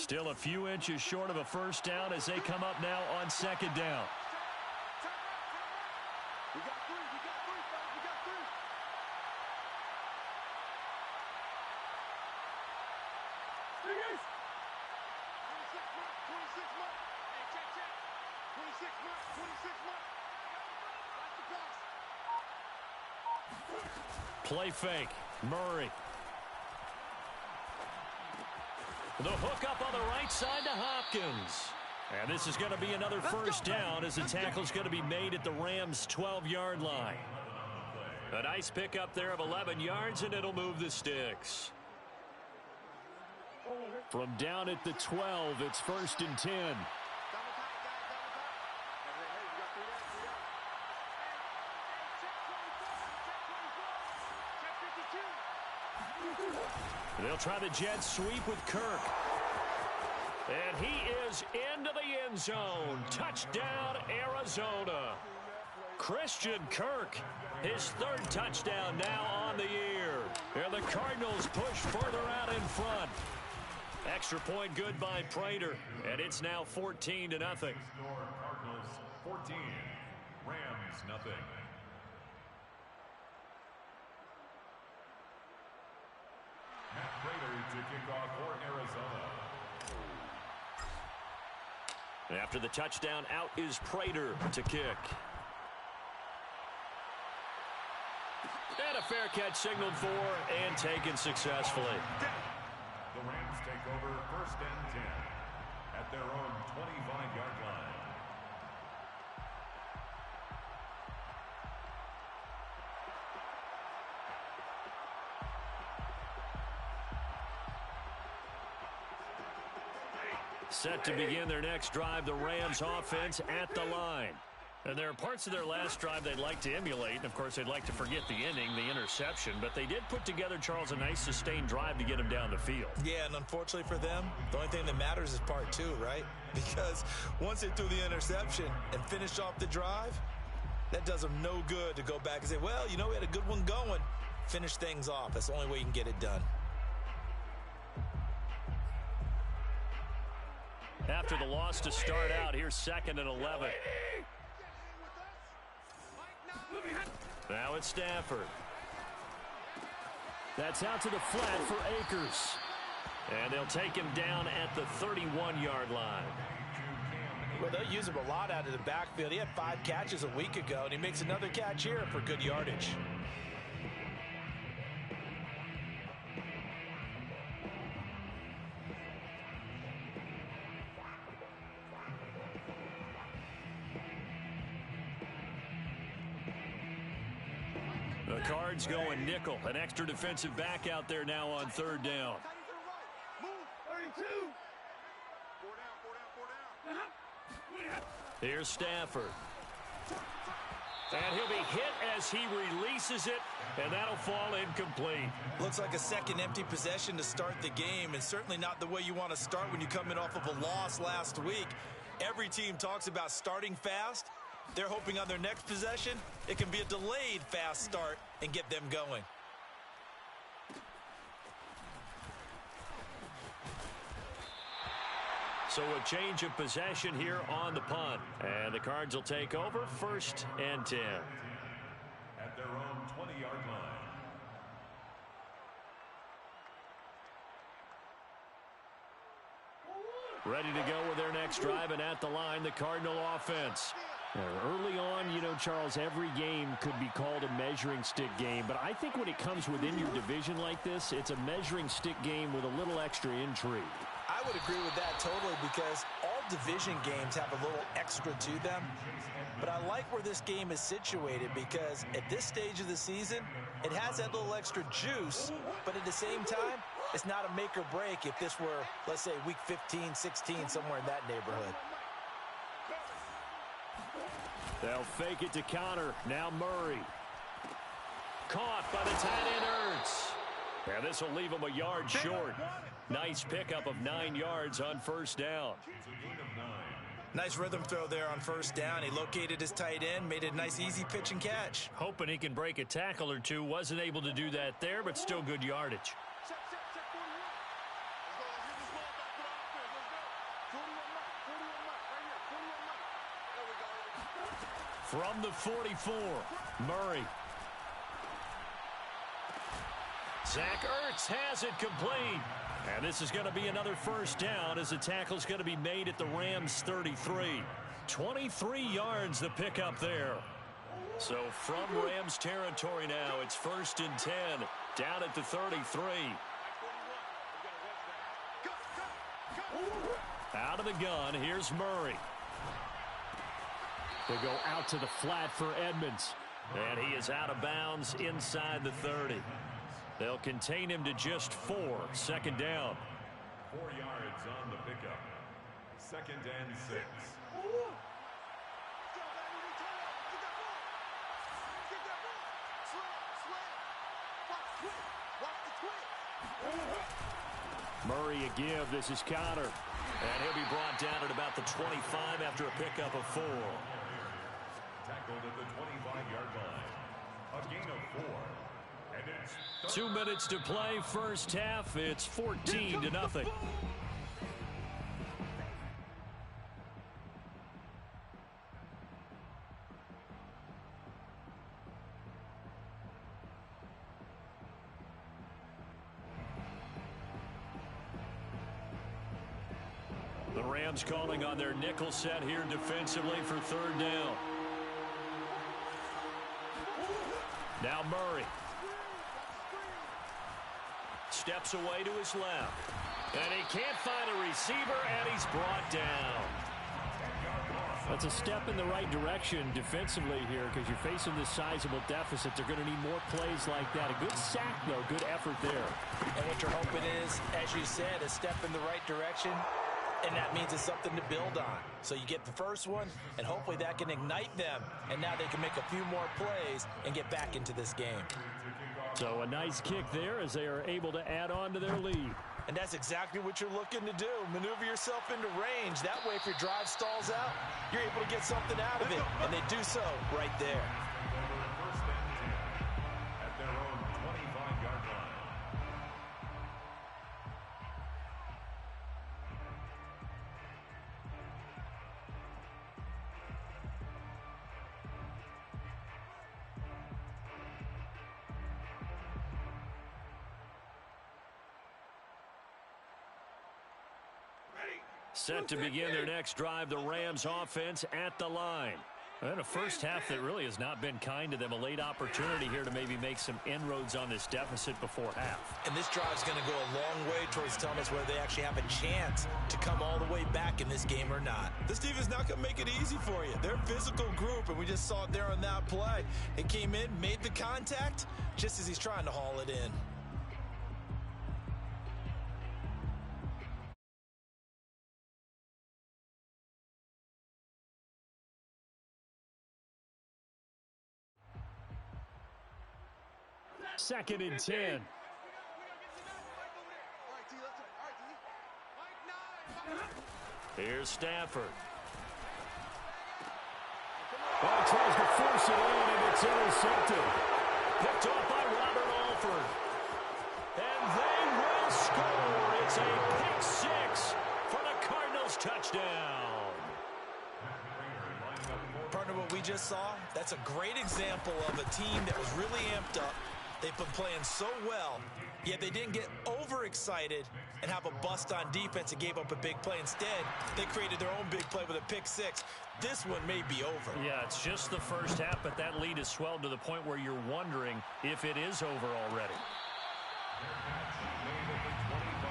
Still a few inches short of a first down as they come up now on second down. Play fake. Murray. The hook up on the right side to Hopkins. And this is going to be another first down as the tackle's going to be made at the Rams' 12-yard line. A nice pickup there of 11 yards, and it'll move the sticks. From down at the 12, it's 1st and 10. They'll try the jet sweep with Kirk. And he is into the end zone. Touchdown, Arizona. Christian Kirk, his 3rd touchdown now on the year. And the Cardinals push further out in front. Extra point good by Prater. And it's now 14-0. Cardinals 14, Rams nothing. Matt Prater to kick off for Arizona. After the touchdown, out is Prater to kick. And a fair catch signaled for and taken successfully. The Rams take over 1st and 10 at their own 25-yard line. Set to begin their next drive, the Rams offense at the line. And there are parts of their last drive they'd like to emulate. And, of course, they'd like to forget the inning, the interception. But they did put together, Charles, a nice sustained drive to get them down the field. Yeah, and unfortunately for them, the only thing that matters is part 2, right? Because once they threw the interception and finished off the drive, that does them no good to go back and say, well, you know, we had a good one going. Finish things off. That's the only way you can get it done. After the loss to start out, here's 2nd and 11. Now it's Stafford. That's out to the flat for Akers. And they'll take him down at the 31-yard line. Well, they'll use him a lot out of the backfield. He had 5 catches a week ago, and he makes another catch here for good yardage. The Cards going nickel. An extra defensive back out there now on 3rd down. Here's Stafford. And he'll be hit as he releases it, and that'll fall incomplete. Looks like a second empty possession to start the game, and certainly not the way you want to start when you come in off of a loss last week. Every team talks about starting fast. They're hoping on their next possession, it can be a delayed fast start and get them going. So a change of possession here on the punt. And the Cards will take over 1st and 10. At their own 20-yard line. Ready to go with their next drive, and at the line, the Cardinal offense. Early on, you know, Charles, every game could be called a measuring stick game. But I think when it comes within your division like this, it's a measuring stick game with a little extra intrigue. I would agree with that totally, because all division games have a little extra to them. But I like where this game is situated, because at this stage of the season, it has that little extra juice. But at the same time, it's not a make or break if this were, let's say, week 15, 16, somewhere in that neighborhood. They'll fake it to counter. Now Murray. Caught by the tight end Ertz. And this will leave him a yard short. Nice pickup of 9 yards on 1st down. Nice rhythm throw there on 1st down. He located his tight end, made a nice easy pitch and catch. Hoping he can break a tackle or two. Wasn't able to do that there, but still good yardage. From the 44, Murray. Zach Ertz has it complete. And this is going to be another first down as the tackle's going to be made at the Rams 33. 23 yards the pickup there. So from Rams territory now, it's 1st and 10 down at the 33. Out of the gun, here's Murray. They go out to the flat for Edmonds. And he is out of bounds inside the 30. They'll contain him to just 4. 2nd down. 4 yards on the pickup. 2nd and 6. Murray a give. This is Connor. And he'll be brought down at about the 25 after a pickup of 4. Tackled at the 25-yard line. A gain of 4. And it's 2 minutes to play. First half. It's 14-0. The Rams calling on their nickel set here defensively for 3rd down. Now Murray. Steps away to his left. And he can't find a receiver, and he's brought down. That's a step in the right direction defensively here because you're facing this sizable deficit. They're going to need more plays like that. A good sack, though. Good effort there. And what you're hoping is, as you said, a step in the right direction. And that means it's something to build on. So you get the first one, and hopefully that can ignite them. And now they can make a few more plays and get back into this game. So a nice kick there as they are able to add on to their lead. And that's exactly what you're looking to do. Maneuver yourself into range. That way, if your drive stalls out, you're able to get something out of it. And they do so right there. First and 10 at their own 25-yard line. Set to begin their next drive, the Rams offense at the line. And a first half that really has not been kind to them. A late opportunity here to maybe make some inroads on this deficit before half. And this drive's going to go a long way towards telling us whether they actually have a chance to come all the way back in this game or not. This team is not going to make it easy for you. They're a physical group, and we just saw it there on that play. It came in, made the contact, just as he's trying to haul it in. Second and 10. Here's Stafford. Well, tries to force it in, and it's intercepted. Picked off by Robert Alford. And they will score. It's a pick six for the Cardinals touchdown. Partner, what we just saw, that's a great example of a team that was really amped up. They've been playing so well, yet they didn't get overexcited and have a bust on defense and gave up a big play. Instead, they created their own big play with a pick six. This one may be over. Yeah, it's just the first half, but that lead has swelled to the point where you're wondering if it is over already.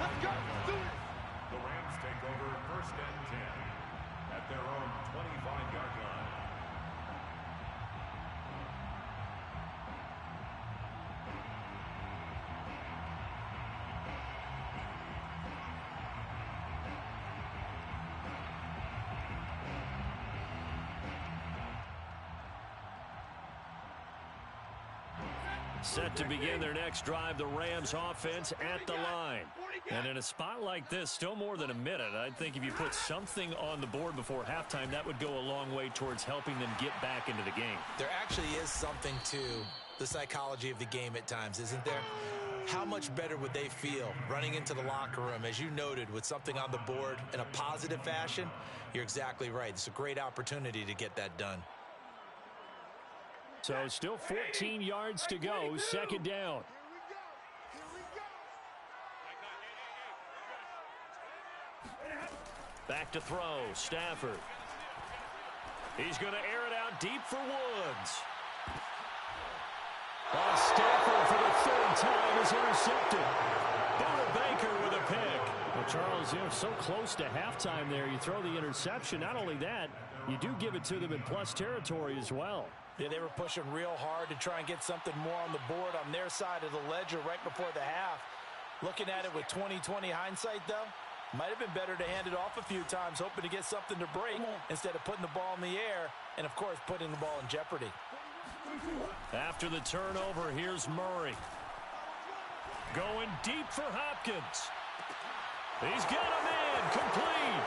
Let's go. The Rams take over 1st and 10 at their own 25-yard line. Set to begin their next drive, the Rams offense at the line. And in a spot like this, still more than a minute, I think if you put something on the board before halftime, that would go a long way towards helping them get back into the game. There actually is something to the psychology of the game at times, isn't there? How much better would they feel running into the locker room, as you noted, with something on the board in a positive fashion? You're exactly right. It's a great opportunity to get that done. So still 14 yards to go, second down. Back to throw, Stafford. He's going to air it out deep for Woods. Stafford for the third time is intercepted. Buda Baker with a pick. Well, Charles, you're so close to halftime there. You throw the interception. Not only that, you do give it to them in plus territory as well. Yeah, they were pushing real hard to try and get something more on the board on their side of the ledger right before the half. Looking at it with 20/20 hindsight, though, might have been better to hand it off a few times, hoping to get something to break instead of putting the ball in the air and, of course, putting the ball in jeopardy. After the turnover, here's Murray. Going deep for Hopkins. He's got a man complete.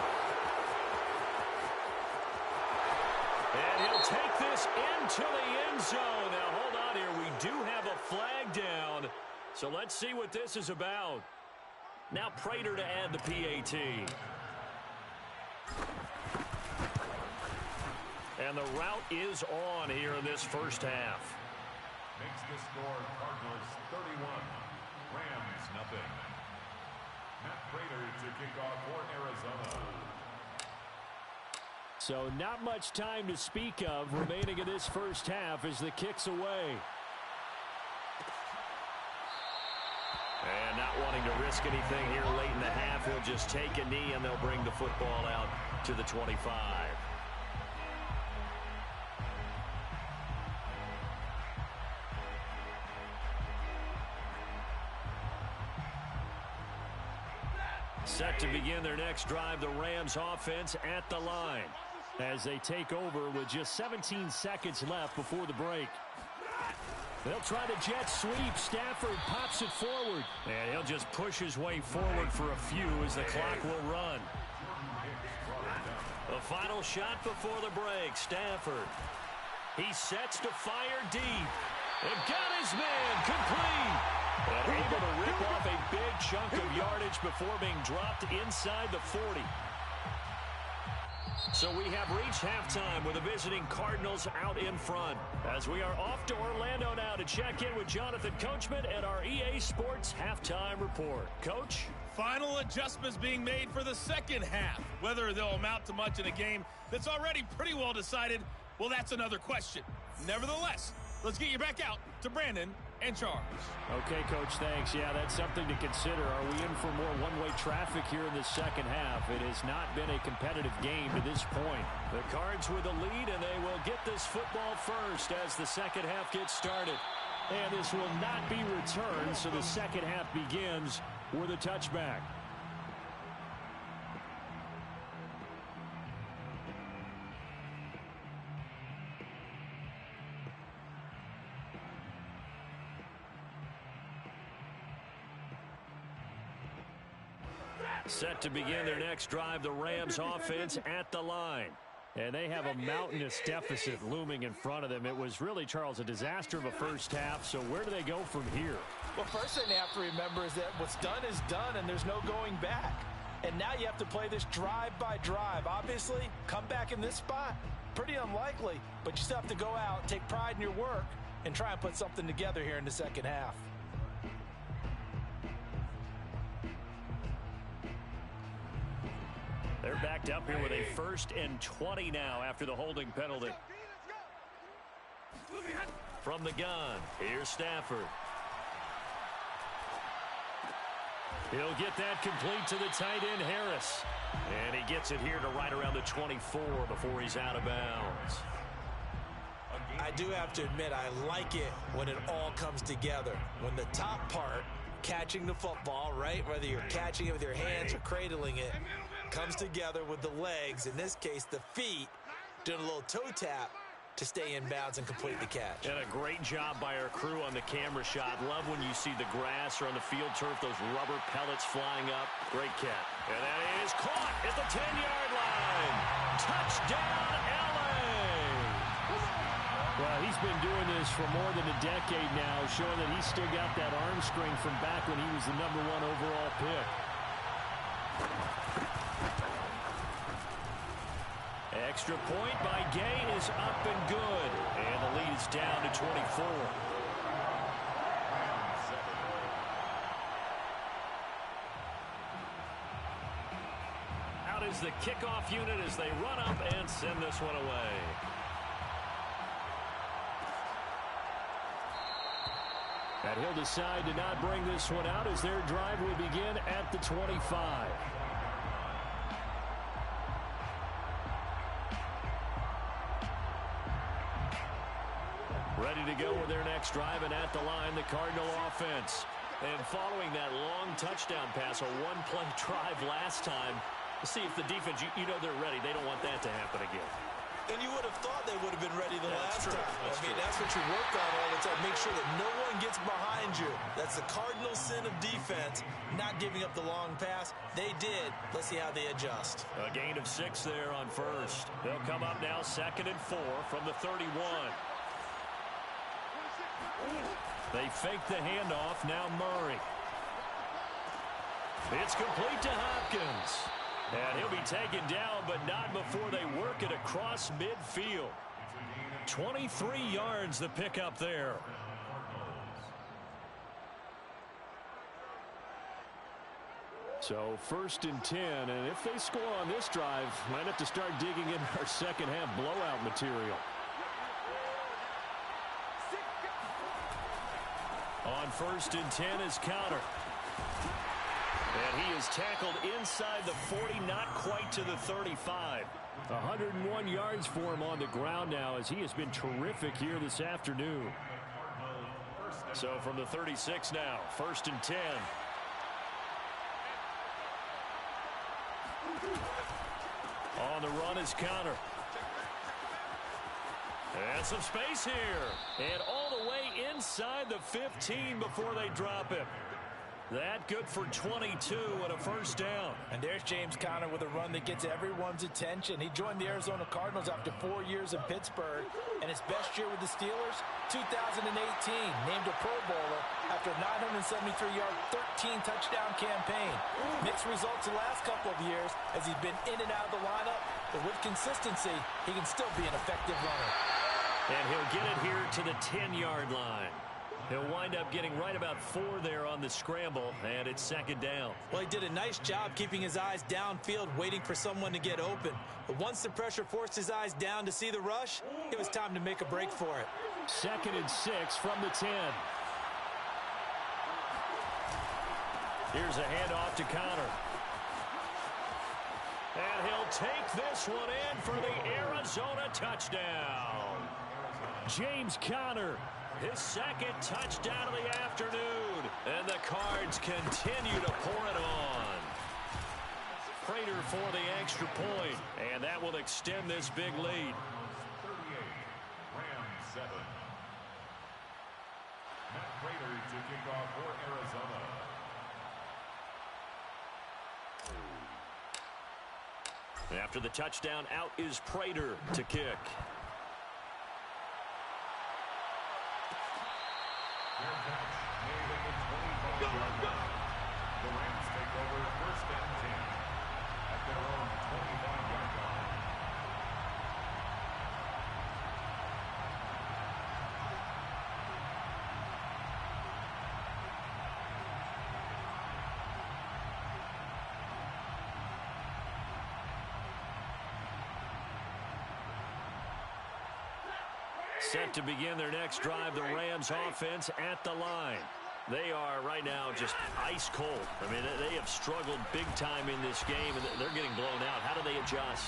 And he'll take this into the end zone. Now, hold on here. We do have a flag down. So let's see what this is about. Now Prater to add the PAT. And the route is on here in this first half. Makes the score Cardinals 31, Rams nothing. Matt Prater to kick off for Arizona. So not much time to speak of remaining in this first half as the kick's away. And not wanting to risk anything here late in the half, he'll just take a knee and they'll bring the football out to the 25. Set to begin their next drive, the Rams offense at the line. As they take over with just 17 seconds left before the break. They'll try the jet sweep. Stafford pops it forward. And he'll just push his way forward for a few as the clock will run. The final shot before the break, Stafford. He sets to fire deep. And got his man complete. And able to rip off a big chunk of yardage before being dropped inside the 40. So we have reached halftime with the visiting Cardinals out in front. As we are off to Orlando now to check in with Jonathan Coachman and our EA Sports Halftime Report. Coach? Final adjustments being made for the second half. Whether they'll amount to much in a game that's already pretty well decided, well, that's another question. Nevertheless, let's get you back out to Brandon and Charles. Okay, Coach, thanks. Yeah, that's something to consider. Are we in for more one-way traffic here in the second half? It has not been a competitive game to this point. The Cards with the lead, and they will get this football first as the second half gets started. And this will not be returned, so the second half begins with a touchback. Set to begin their next drive, the Rams offense at the line. And they have a mountainous deficit looming in front of them. It was really, Charles, a disaster of a first half. So where do they go from here? Well, first thing they have to remember is that what's done is done and there's no going back. And now you have to play this drive by drive. Obviously, come back in this spot, pretty unlikely. But you still have to go out, take pride in your work, and try and put something together here in the second half. They're backed up here with a 1st and 20 now after the holding penalty. From the gun, here's Stafford. He'll get that complete to the tight end, Harris. And he gets it here to right around the 24 before he's out of bounds. I do have to admit, I like it when it all comes together. When the top part, catching the football, right, whether you're catching it with your hands or cradling it, comes together with the legs, in this case the feet, doing a little toe tap to stay in bounds and complete the catch. And a great job by our crew on the camera shot. Love when you see the grass or on the field turf, those rubber pellets flying up. Great catch. And that is caught at the 10-yard line. Touchdown, LA! Well, he's been doing this for more than a decade now, showing that he's still got that arm strength from back when he was the #1 overall pick. Extra point by Gay is up and good. And the lead is down to 24. Out is the kickoff unit as they run up and send this one away. And he'll decide to not bring this one out as their drive will begin at the 25. Ready to go with their next drive, and at the line, the Cardinal offense. And following that long touchdown pass, a one-play drive last time, to see if the defense, you know they're ready. They don't want that to happen again. And you would have thought they would have been ready the last time. That's what you work on all the time. Make sure that no one gets behind you. That's the cardinal sin of defense, not giving up the long pass. They did. Let's see how they adjust. A gain of 6 there on first. They'll come up now 2nd and 4 from the 31. They fake the handoff. Now Murray. It's complete to Hopkins. And he'll be taken down, but not before they work it across midfield. 23 yards the pickup there. So 1st and 10, and if they score on this drive, might have to start digging in our second half blowout material. On 1st and 10 is Counter. And he is tackled inside the 40, not quite to the 35. 101 yards for him on the ground now, as he has been terrific here this afternoon. So from the 36 now, 1st and 10. On the run is Counter. And some space here. And all the way inside the 15 before they drop him. That good for 22 and a 1st down. And there's James Conner with a run that gets everyone's attention. He joined the Arizona Cardinals after 4 years in Pittsburgh. And his best year with the Steelers, 2018. Named a Pro Bowler after a 973-yard, 13-touchdown campaign. Mixed results the last couple of years as he's been in and out of the lineup. But with consistency, he can still be an effective runner. And he'll get it here to the 10-yard line. He'll wind up getting right about 4 there on the scramble, and it's 2nd down. Well, he did a nice job keeping his eyes downfield, waiting for someone to get open. But once the pressure forced his eyes down to see the rush, it was time to make a break for it. 2nd and 6 from the 10. Here's a handoff to Conner. And he'll take this one in for the Arizona touchdown. James Conner. His 2nd touchdown of the afternoon. And the Cards continue to pour it on. Prater for the extra point. And that will extend this big lead. 38, Rams 7. Matt Prater to kick off for Arizona. After the touchdown, out is Prater to kick. The Rams take over 1st and 10 at their own 25-yard line. Set to begin their next drive, the Rams offense at the line. They are right now just ice cold. I mean, they have struggled big time in this game, and they're getting blown out. How do they adjust?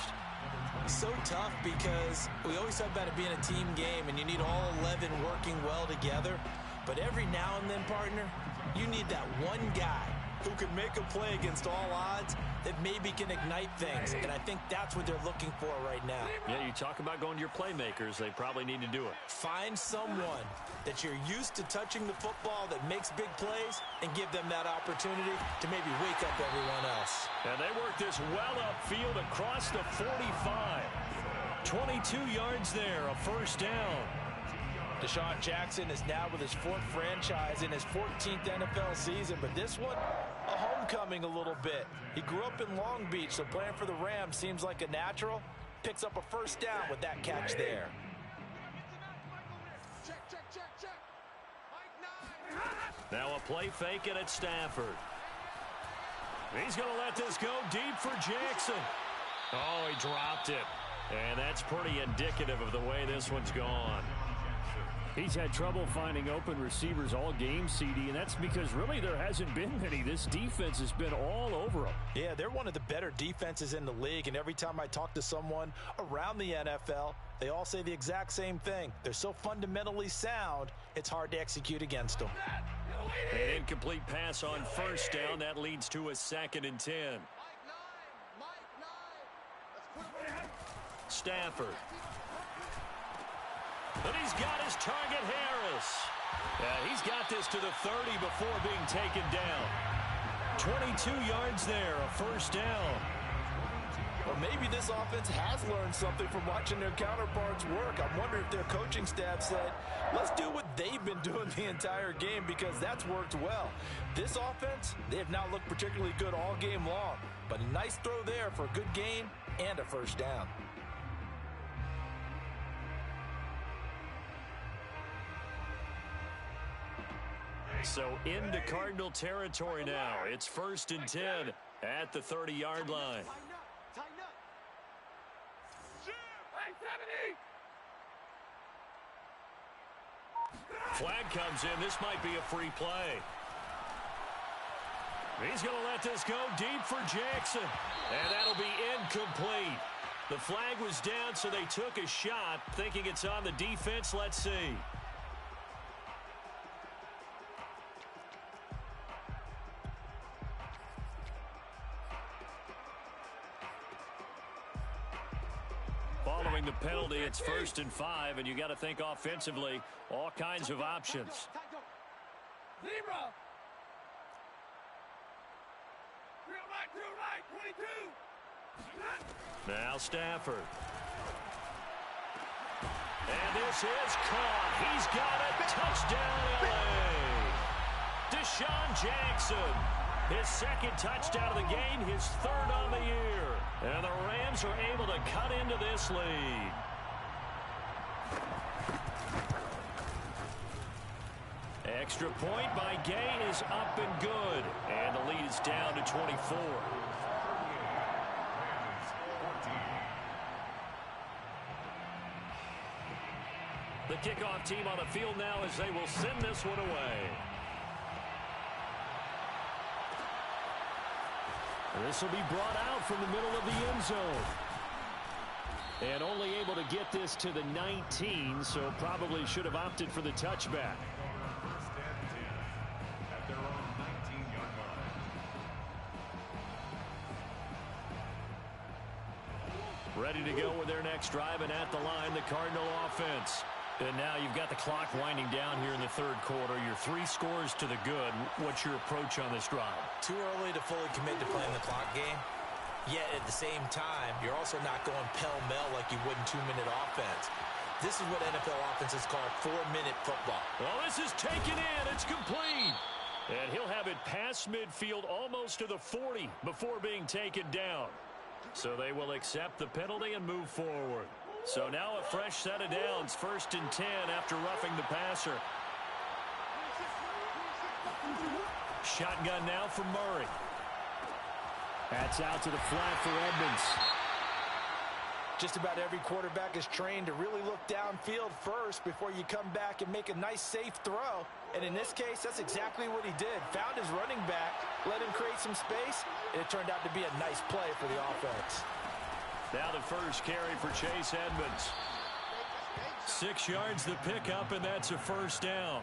So tough because we always talk about it being a team game, and you need all 11 working well together. But every now and then, partner, you need that one guy who can make a play against all odds that maybe can ignite things. And I think that's what they're looking for right now. Yeah, you talk about going to your playmakers. They probably need to do it. Find someone that you're used to touching the football that makes big plays and give them that opportunity to maybe wake up everyone else. And they work this well upfield across the 45. 22 yards there, a 1st down. Deshaun Jackson is now with his 4th franchise in his 14th NFL season, but this one, a homecoming a little bit. He grew up in Long Beach, so playing for the Rams seems like a natural. picks up a first down with that catch there. Now a play fake, and it's Stafford. He's going to let this go deep for Jackson. Oh, he dropped it. And that's pretty indicative of the way this one's gone. He's had trouble finding open receivers all game, CD, and that's because really there hasn't been many. This defense has been all over them. Yeah, they're one of the better defenses in the league, and every time I talk to someone around the NFL, they all say the exact same thing. They're so fundamentally sound, it's hard to execute against them. An incomplete pass on first down. That leads to a 2nd and 10. Stafford. And he's got his target, Harris. Yeah, he's got this to the 30 before being taken down. 22 yards there, a first down. Or maybe this offense has learned something from watching their counterparts work. I'm wondering if their coaching staff said, let's do what they've been doing the entire game, because that's worked well. This offense, they have not looked particularly good all game long, but a nice throw there for a good gain and a first down. So into Cardinal territory now. It's 1st and 10 at the 30-yard line. Flag comes in. This might be a free play. He's going to let this go deep for Jackson. And that'll be incomplete. The flag was down, so they took a shot, thinking it's on the defense. Let's see. Following the penalty, it's 1st and 5, and you got to think offensively, all kinds of options. Now Stafford. And this is caught. He's got it. Touchdown, LA. Deshaun Jackson. His 2nd touchdown of the game, his 3rd on the year. And the Rams are able to cut into this lead. Extra point by Gay is up and good. And the lead is down to 24. The kickoff team on the field now as they will send this one away. This will be brought out from the middle of the end zone. And only able to get this to the 19, so probably should have opted for the touchback. 1st and 10 at their own 19-yard line. Ready to go with their next drive, and at the line, the Cardinal offense. And now you've got the clock winding down here in the 3rd quarter. Your 3 scores to the good. What's your approach on this drive? Too early to fully commit to playing the clock game. Yet at the same time, you're also not going pell-mell like you would in 2-minute offense. This is what NFL offenses call 4-minute football. Well, this is taken in. It's complete. And he'll have it past midfield almost to the 40 before being taken down. So they will accept the penalty and move forward. So now a fresh set of downs, 1st and 10 after roughing the passer. Shotgun now from Murray. That's out to the flat for Edmonds. Just about every quarterback is trained to really look downfield first before you come back and make a nice, safe throw. And in this case, that's exactly what he did. Found his running back, let him create some space, and it turned out to be a nice play for the offense. Now the first carry for Chase Edmonds. 6 yards the pickup, and that's a first down.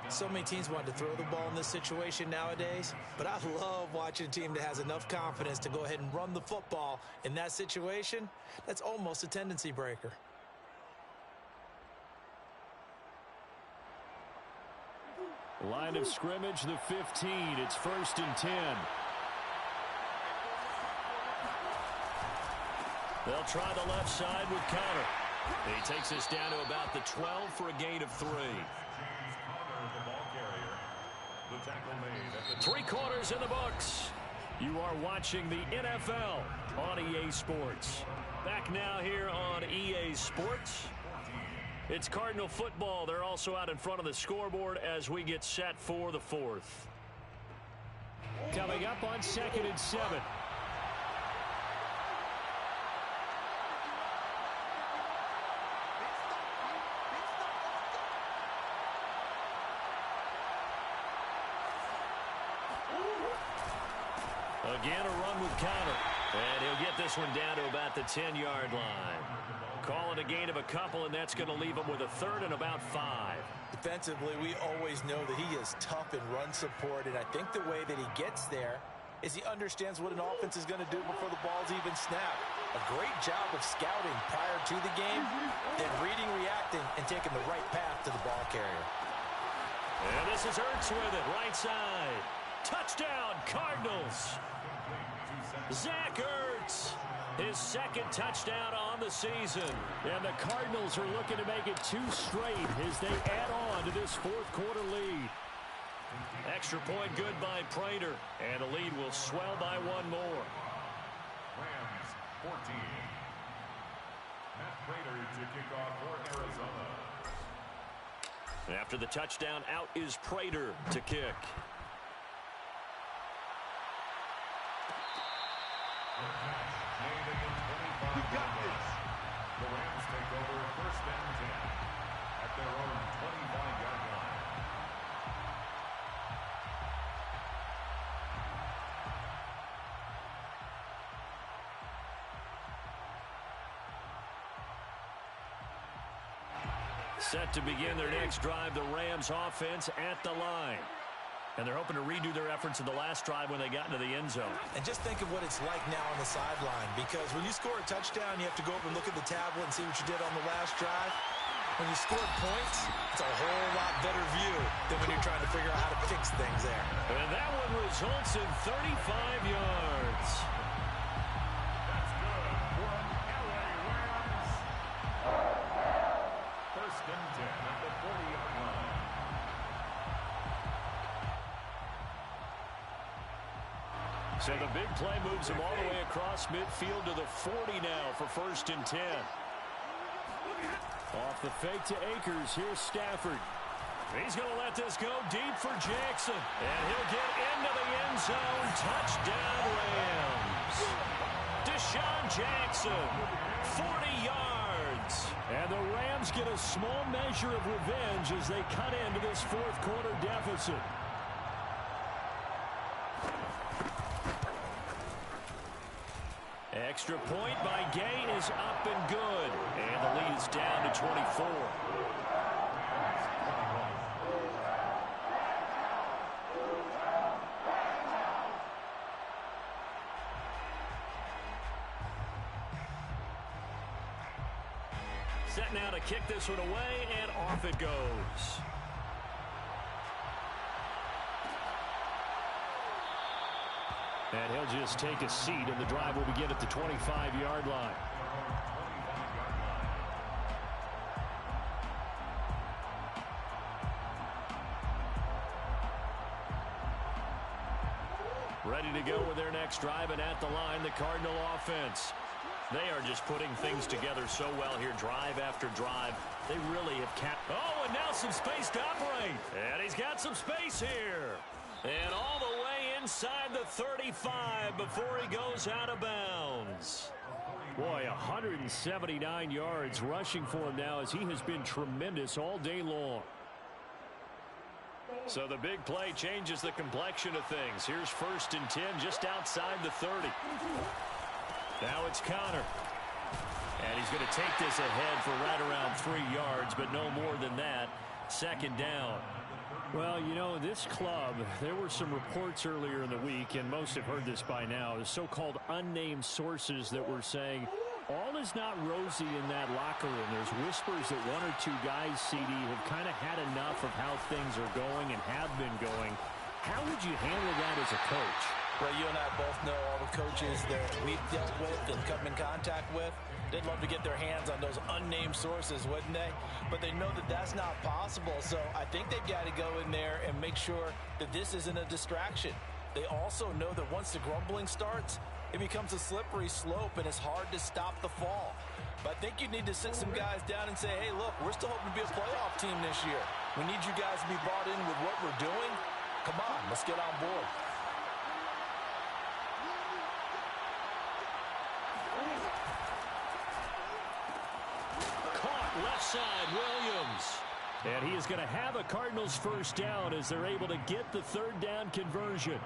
So many teams want to throw the ball in this situation nowadays, but I love watching a team that has enough confidence to go ahead and run the football. In that situation, that's almost a tendency breaker. Line of scrimmage, the 15. It's 1st and 10. They'll try the left side with Connor. He takes us down to about the 12 for a gain of 3. The tackle made at the 3 quarters in the books. You are watching the NFL on EA Sports. Back now here on EA Sports. It's Cardinal football. They're also out in front of the scoreboard as we get set for the fourth. Coming up on 2nd and 7. Again, a run with Connor. And he'll get this one down to about the 10-yard line. Call it a gain of a couple, and that's going to leave him with a third and about 5. Defensively, we always know that he is tough in run support, and I think the way that he gets there is he understands what an offense is going to do before the ball's even snapped. A great job of scouting prior to the game, then reading, reacting, and taking the right path to the ball carrier. And this is Ertz with it, right side. Touchdown, Cardinals. Zach Ertz, his second touchdown on the season. And the Cardinals are looking to make it 2 straight as they add on to this fourth quarter lead. Extra point good by Prater, and the lead will swell by 1 more. Rams 14. Matt Prater to kick off for Arizona. After the touchdown, out is Prater to kick. The Rams take over 1st and 10 at their own 25-yard line. Set to begin their next drive, the Rams offense at the line. And they're hoping to redo their efforts in the last drive when they got into the end zone. And just think of what it's like now on the sideline, because when you score a touchdown, you have to go up and look at the tablet and see what you did on the last drive. When you scored points, it's a whole lot better view than when you're trying to figure out how to fix things there. And that one results in 35 yards. That's good for LA Rams. 1st and 10 at the 40-yard line. So the big play moves him all the way across midfield to the 40 now for 1st and 10. Off the fake to Akers. Here's Stafford. He's going to let this go deep for Jackson. And he'll get into the end zone. Touchdown, Rams. Deshaun Jackson, 40 yards. And the Rams get a small measure of revenge as they cut into this fourth quarter deficit. Extra point by Gay is up and good. And the lead is down to 24. Set now to kick this one away, and off it goes. And he'll just take a seat, and the drive will begin at the 25-yard line. Ready to go with their next drive, and at the line, the Cardinal offense. They are just putting things together so well here, drive after drive. They really have capped. Oh, and now some space to operate. And he's got some space here. And all the way inside the 35 before he goes out of bounds. Boy, 179 yards rushing for him now as he has been tremendous all day long. So the big play changes the complexion of things. Here's 1st and 10 just outside the 30. Now it's Connor. And he's going to take this ahead for right around 3 yards, but no more than that. 2nd down. Well, you know, this club, there were some reports earlier in the week, and most have heard this by now, the so-called unnamed sources that were saying all is not rosy in that locker room. There's whispers that 1 or 2 guys, CD, have kind of had enough of how things are going and have been going. How would you handle that as a coach? Well, you and I both know all the coaches that we've dealt with and come in contact with. They'd love to get their hands on those unnamed sources, wouldn't they? But they know that that's not possible. So I think they've got to go in there and make sure that this isn't a distraction. They also know that once the grumbling starts, it becomes a slippery slope, and it's hard to stop the fall. But I think you need to sit some guys down and say, hey, look, we're still hoping to be a playoff team this year. We need you guys to be brought in with what we're doing. Come on, let's get on board. Caught left side, Williams. And he is going to have a Cardinals first down as they're able to get the third down conversion.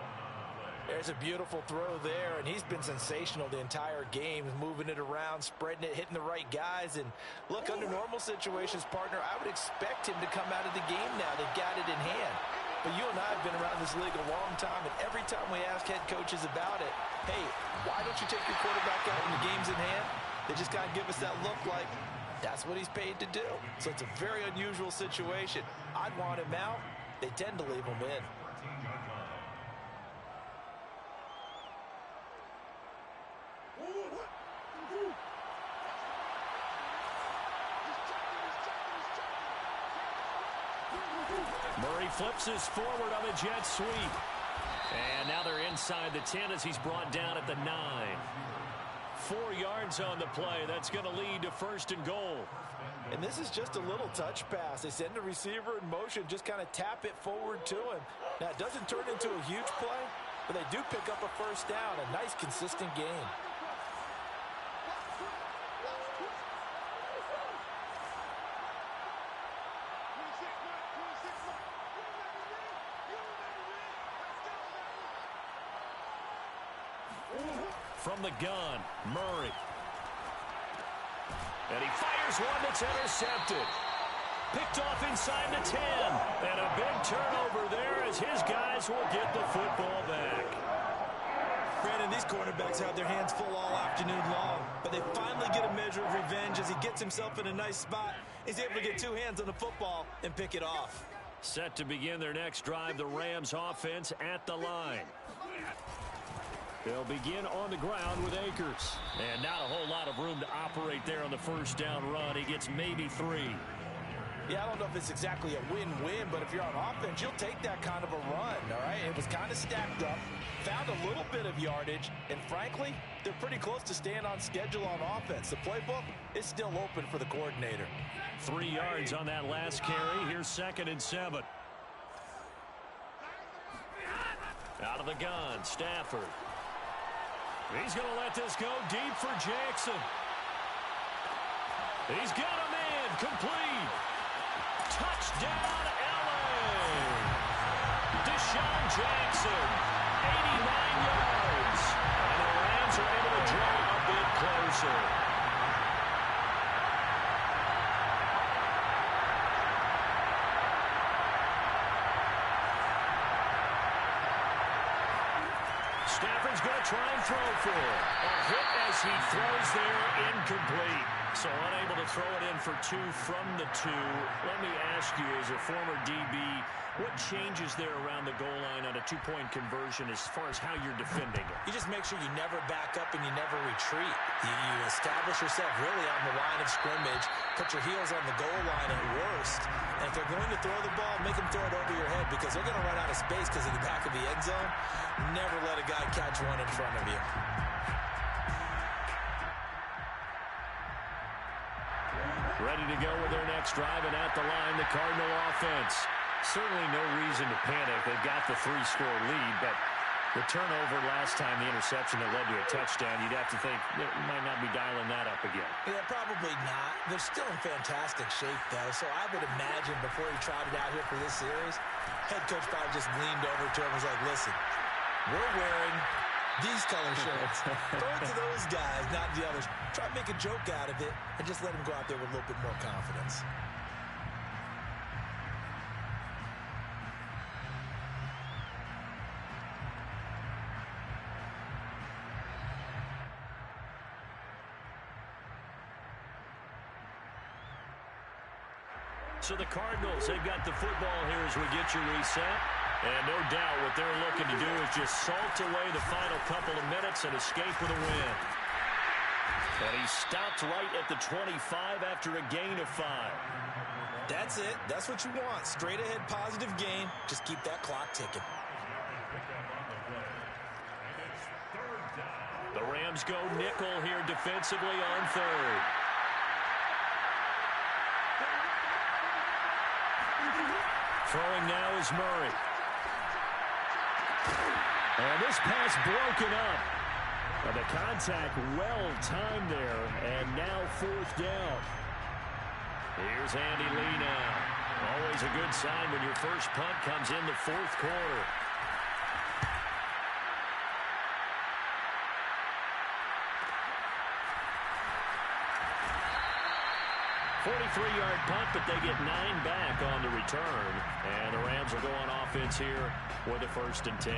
There's a beautiful throw there, and he's been sensational the entire game, moving it around, spreading it, hitting the right guys. And look, under normal situations, partner, I would expect him to come out of the game now. They've got it in hand. But you and I have been around this league a long time, and every time we ask head coaches about it, hey, why don't you take your quarterback out when the game's in hand? They just kind of give us that look like that's what he's paid to do. So it's a very unusual situation. I'd want him out. They tend to leave him in. Murray flips us forward on a jet sweep. And now they're inside the 10 as he's brought down at the 9. 4 yards on the play. That's going to lead to first and goal. And this is just a little touch pass. They send the receiver in motion, just kind of tap it forward to him. Now, it doesn't turn into a huge play, but they do pick up a first down. A nice, consistent game. From the gun, Murray. And he fires one that's intercepted. Picked off inside the 10. And a big turnover there as his guys will get the football back. Brandon, these quarterbacks have their hands full all afternoon long, but they finally get a measure of revenge as he gets himself in a nice spot. He's able to get 2 hands on the football and pick it off. Set to begin their next drive, the Rams offense at the line. They'll begin on the ground with Akers. And not a whole lot of room to operate there on the first down run. He gets maybe 3. Yeah, I don't know if it's exactly a win-win, but if you're on offense, you'll take that kind of a run, all right? It was kind of stacked up, found a little bit of yardage, and frankly, they're pretty close to staying on schedule on offense. The playbook is still open for the coordinator. 3 yards on that last carry. Here's 2nd and 7. Out of the gun, Stafford. He's going to let this go deep for Jackson. He's got a man, complete. Touchdown, LA. Deshaun Jackson, 89 yards. And the Rams are able to draw a bit closer. Stafford's going to try and throw for it. A hit as he throws there, incomplete. So unable to throw it in for 2 from the 2. Let me ask you, as a former DB, what changes there around the goal line on a 2-point conversion as far as how you're defending it? You just make sure you never back up and you never retreat. You establish yourself really on the line of scrimmage, put your heels on the goal line at worst, and if they're going to throw the ball, make them throw it over your head because they're going to run out of space because of the back of the end zone. Never let a guy catch one in front of you. Ready to go with their next drive, and at the line, the Cardinal offense. Certainly no reason to panic. They've got the 3-score lead, but the turnover last time, the interception that led to a touchdown, you'd have to think they might not be dialing that up again. Yeah, probably not. They're still in fantastic shape, though, so I would imagine before he trotted out here for this series, head coach probably just leaned over to him and was like, listen, we're wearing these color shirts. Throw it to those guys, not the others. Try to make a joke out of it and just let them go out there with a little bit more confidence. So the Cardinals, they've got the football here as we get you reset. And no doubt what they're looking to do is just salt away the final couple of minutes and escape with a win. And he stopped right at the 25 after a gain of 5. That's it. That's what you want. Straight ahead positive gain. Just keep that clock ticking. The Rams go nickel here defensively on third. Throwing now is Murray. And this pass broken up. And the contact well timed there. And now fourth down. Here's Andy Lee now. Always a good sign when your first punt comes in the fourth quarter. .43-yard punt, but they get 9 back on the return. And the Rams will go on offense here with a 1st and 10.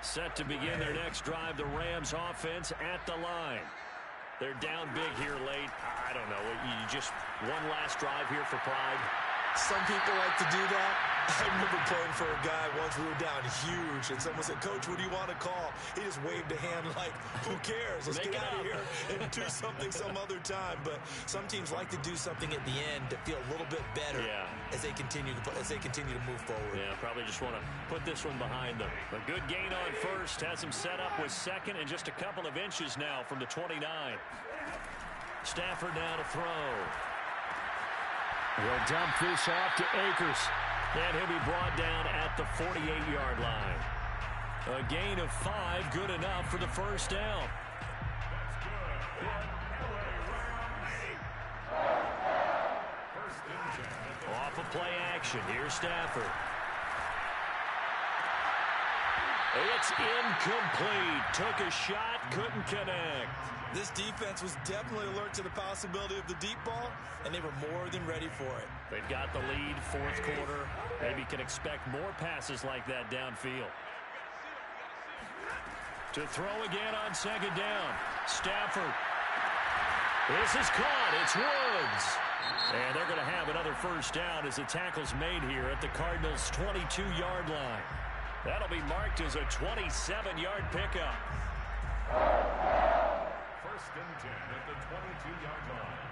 Set to begin their next drive, the Rams offense at the line. They're down big here late. I don't know. You just one last drive here for pride. Some people like to do that. I remember playing for a guy once. We were down huge, and someone said, "Coach, what do you want to call?" He just waved a hand like, "Who cares? Let's get out of here and do something some other time." But some teams like to do something at the end to feel a little bit better as they continue to move forward. Yeah, probably just want to put this one behind them. A good gain on first has them set up with second and just a couple of inches now from the 29. Stafford now to throw. He'll dump this off to Akers. And he'll be brought down at the 48-yard line. A gain of 5, good enough for the first down. Off of play action. Here's Stafford. It's incomplete. Took a shot, couldn't connect. This defense was definitely alert to the possibility of the deep ball, and they were more than ready for it. They've got the lead, fourth quarter. Maybe can expect more passes like that downfield. To throw again on second down. Stafford. This is caught. It's Woods. And they're going to have another first down as the tackle's made here at the Cardinals' 22-yard line. That'll be marked as a 27-yard pickup. 1st and 10 at the 22-yard line.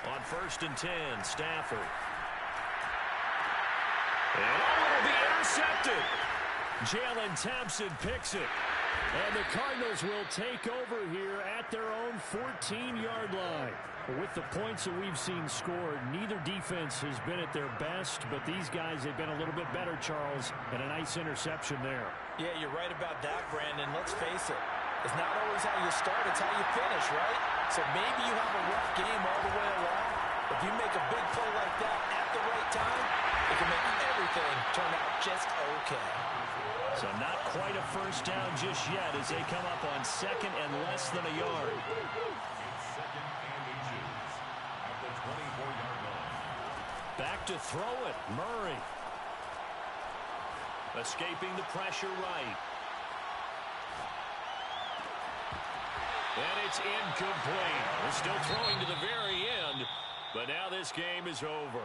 On 1st and 10, Stafford. And it'll be intercepted. Jalen Thompson picks it. And the Cardinals will take over here at their own 14-yard line. With the points that we've seen scored, neither defense has been at their best, but these guys have been a little bit better, Charles, and a nice interception there. Yeah, you're right about that, Brandon. Let's face it. It's not always how you start, it's how you finish, right? So maybe you have a rough game all the way along. If you make a big play like that at the right time, it can make everything turn out just okay. So not quite a first down just yet as they come up on second and less than a yard. Second and inches at the 24-yard line. Back to throw it, Murray. Escaping the pressure right. And it's incomplete. They're still throwing to the very end, but now this game is over.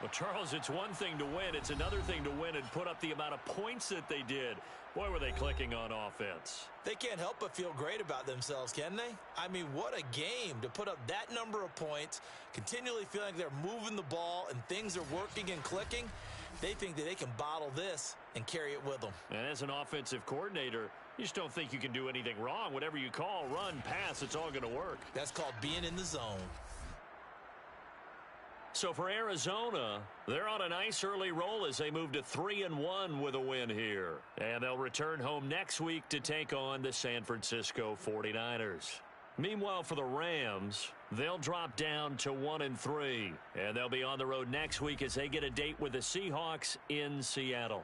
Well, Charles, it's one thing to win. It's another thing to win and put up the amount of points that they did. Boy, were they clicking on offense. They can't help but feel great about themselves, can they? I mean, what a game to put up that number of points, continually feeling they're moving the ball and things are working and clicking. They think that they can bottle this and carry it with them. And as an offensive coordinator, you just don't think you can do anything wrong. Whatever you call, run, pass, it's all going to work. That's called being in the zone. So for Arizona, they're on a nice early roll as they move to 3-1 with a win here. And they'll return home next week to take on the San Francisco 49ers. Meanwhile, for the Rams, they'll drop down to 1-3. And they'll be on the road next week as they get a date with the Seahawks in Seattle.